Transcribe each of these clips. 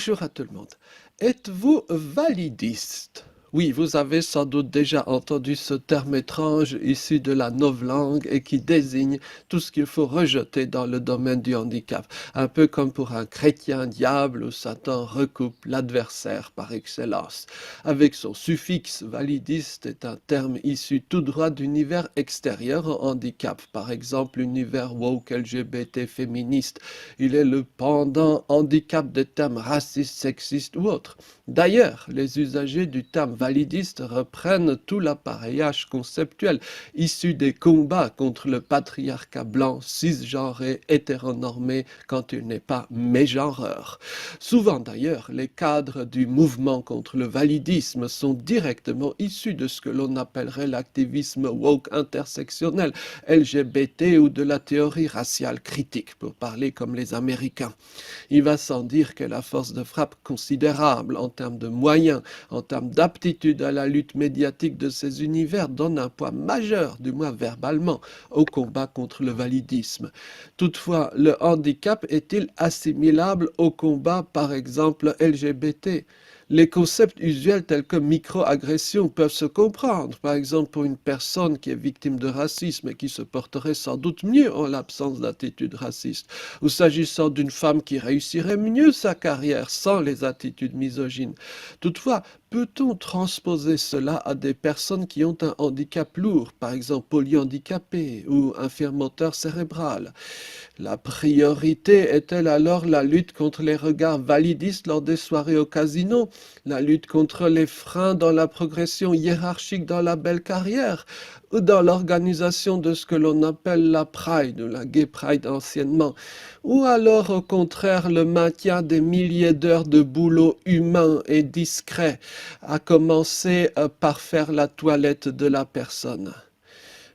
Bonjour à tout le monde. Êtes-vous validiste? Oui, vous avez sans doute déjà entendu ce terme étrange issu de la novlangue et qui désigne tout ce qu'il faut rejeter dans le domaine du handicap. Un peu comme pour un chrétien diable où Satan recoupe l'adversaire par excellence. Avec son suffixe validiste est un terme issu tout droit d'univers extérieur au handicap. Par exemple, l'univers woke LGBT féministe. Il est le pendant handicap des termes racistes, sexistes ou autres. D'ailleurs, les usagers du terme validiste reprennent tout l'appareillage conceptuel issu des combats contre le patriarcat blanc, cisgenré, hétéronormé, quand il n'est pas mégenreur. Souvent d'ailleurs, les cadres du mouvement contre le validisme sont directement issus de ce que l'on appellerait l'activisme woke intersectionnel, LGBT ou de la théorie raciale critique, pour parler comme les Américains. Il va sans dire que la force de frappe considérable en termes de moyens, en termes d'aptitude à la lutte médiatique de ces univers donne un poids majeur, du moins verbalement, au combat contre le validisme. Toutefois, le handicap est-il assimilable au combat, par exemple, LGBT? Les concepts usuels tels que microagression peuvent se comprendre. Par exemple, pour une personne qui est victime de racisme et qui se porterait sans doute mieux en l'absence d'attitudes racistes. Ou s'agissant d'une femme qui réussirait mieux sa carrière sans les attitudes misogynes. Toutefois, peut-on transposer cela à des personnes qui ont un handicap lourd, par exemple polyhandicapés ou infirme moteur cérébral? La priorité est-elle alors la lutte contre les regards validistes lors des soirées au casino, la lutte contre les freins dans la progression hiérarchique dans la belle carrière, ou dans l'organisation de ce que l'on appelle la Pride ou la Gay Pride anciennement, ou alors au contraire le maintien des milliers d'heures de boulot humain et discret, à commencer par faire la toilette de la personne.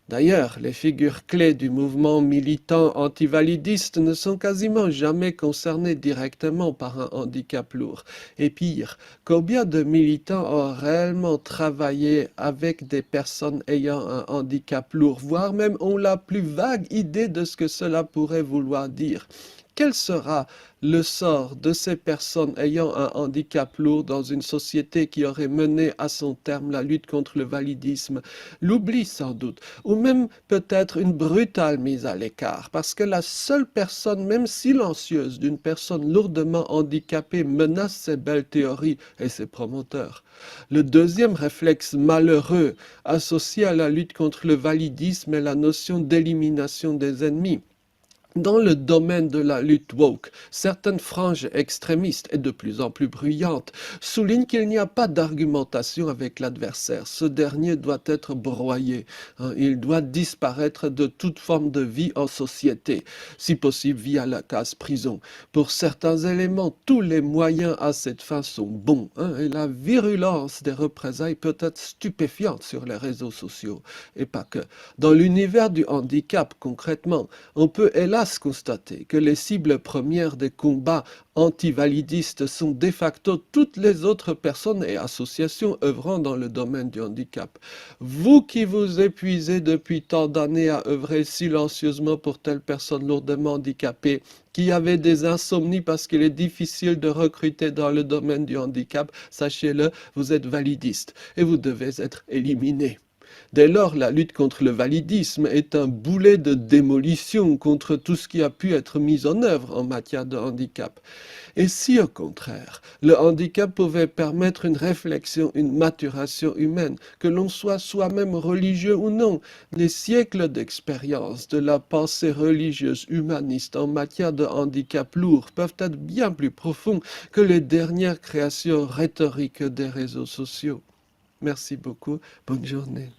D'ailleurs, les figures clés du mouvement militant antivalidiste ne sont quasiment jamais concernées directement par un handicap lourd. Et pire, combien de militants ont réellement travaillé avec des personnes ayant un handicap lourd, voire même ont la plus vague idée de ce que cela pourrait vouloir dire? Quel sera le sort de ces personnes ayant un handicap lourd dans une société qui aurait mené à son terme la lutte contre le validisme? L'oubli sans doute, ou même peut-être une brutale mise à l'écart, parce que la seule personne, même silencieuse, d'une personne lourdement handicapée menace ses belles théories et ses promoteurs. Le deuxième réflexe malheureux associé à la lutte contre le validisme est la notion d'élimination des ennemis. Dans le domaine de la lutte woke, certaines franges extrémistes et de plus en plus bruyantes soulignent qu'il n'y a pas d'argumentation avec l'adversaire. Ce dernier doit être broyé. Il doit disparaître de toute forme de vie en société, si possible via la case prison. Pour certains éléments, tous les moyens à cette fin sont bons, et la virulence des représailles peut être stupéfiante sur les réseaux sociaux. Et pas que. Dans l'univers du handicap, concrètement, on peut hélas constater que les cibles premières des combats antivalidistes sont de facto toutes les autres personnes et associations œuvrant dans le domaine du handicap. Vous qui vous épuisez depuis tant d'années à œuvrer silencieusement pour telle personne lourdement handicapée, qui avait des insomnies parce qu'il est difficile de recruter dans le domaine du handicap, sachez-le, vous êtes validiste et vous devez être éliminé. Dès lors, la lutte contre le validisme est un boulet de démolition contre tout ce qui a pu être mis en œuvre en matière de handicap. Et si, au contraire, le handicap pouvait permettre une réflexion, une maturation humaine, que l'on soit soi-même religieux ou non, les siècles d'expérience de la pensée religieuse humaniste en matière de handicap lourd peuvent être bien plus profonds que les dernières créations rhétoriques des réseaux sociaux. Merci beaucoup, bonne journée.